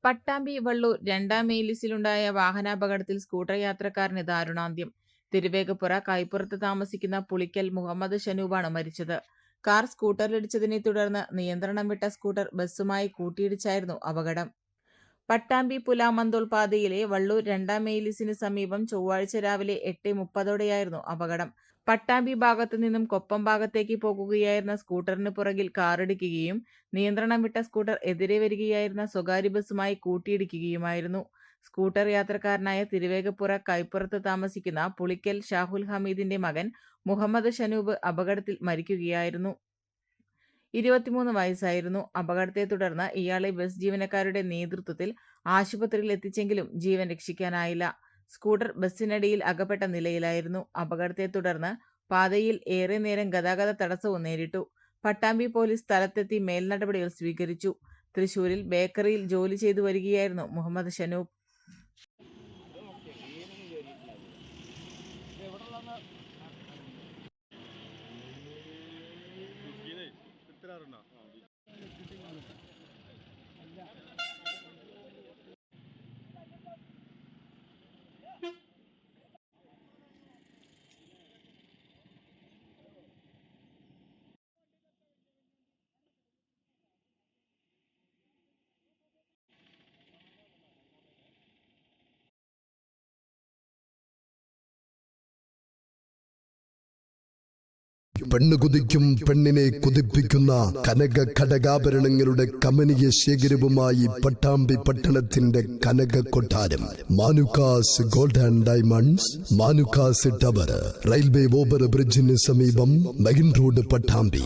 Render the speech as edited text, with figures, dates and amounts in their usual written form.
പട്ടാമ്പി വള്ളൂർ 2-ാം മെയിലിസിലുണ്ടായ വാഹനാപകടത്തിൽ സ്കൂട്ടർ യാത്രക്കാരന് ദാരുണാന്ത്യം. തിരുവേഗപ്പുറ കൈപ്പുറത്ത് താമസിക്കുന്ന പുളിക്കൽ മുഹമ്മദ് ഷനൂബാണ് മരിച്ചത്. കാർ സ്കൂട്ടറിലിടിച്ചതിനെ തുടർന്ന് നിയന്ത്രണം വിട്ട സ്കൂട്ടർ ബസ്സുമായി കൂട്ടിയിടിച്ചായിരുന്നു അപകടം. പട്ടാമ്പി പുലാമന്തോൾ പാതയിലെ വള്ളൂർ 2-ാം മെയിലിസിന് സമീപം ചൊവ്വാഴ്ച രാവിലെ 8:30ഓടെയായിരുന്നു അപകടം. പട്ടാമ്പി ഭാഗത്തു നിന്നും കൊപ്പം ഭാഗത്തേക്ക് പോകുകയായിരുന്ന സ്കൂട്ടറിന് പുറകിൽ കാറിടിക്കുകയും നിയന്ത്രണം വിട്ട സ്കൂട്ടർ എതിരെ വരികയായിരുന്ന സ്വകാര്യ ബസ്സുമായി കൂട്ടിയിടിക്കുകയുമായിരുന്നു. സ്കൂട്ടർ യാത്രക്കാരനായ തിരുവേഗപ്പുറ കൈപ്പുറത്ത് താമസിക്കുന്ന പുളിക്കൽ ഷാഹുൽ ഹമീദിന്റെ മകൻ മുഹമ്മദ് ഷനൂബ് അപകടത്തിൽ മരിക്കുകയായിരുന്നു. 23 വയസ്സായിരുന്നു. അപകടത്തെ തുടർന്ന് ഇയാളെ ബസ് ജീവനക്കാരുടെ നേതൃത്വത്തിൽ ആശുപത്രിയിൽ എത്തിച്ചെങ്കിലും ജീവൻ രക്ഷിക്കാനായില്ല. സ്കൂട്ടർ ബസ്സിനടിയിൽ അകപ്പെട്ട നിലയിലായിരുന്നു. അപകടത്തെ തുടർന്ന് പാതയിൽ ഏറെ നേരം ഗതാഗത തടസ്സവും നേരിട്ടു. പട്ടാമ്പി പോലീസ് സ്ഥലത്തെത്തി മേൽനടപടികൾ സ്വീകരിച്ചു. തൃശൂരിൽ ബേക്കറിയിൽ ജോലി ചെയ്തു വരികയായിരുന്നു മുഹമ്മദ് ഷനൂബ്. പെണ്ണ് കുതിക്കും പെണ്ണിനെ കുതിപ്പിക്കുന്ന കനക ഘടകാഭരണങ്ങളുടെ കമനീയ ശേഖരവുമായി പട്ടാമ്പി പട്ടണത്തിന്റെ Kanaka Kottaram Manukkas gold and diamonds, Manukkas tower, railway over ബ്രിഡ്ജിന് സമീപം മെയിൻ റോഡ് പട്ടാമ്പി.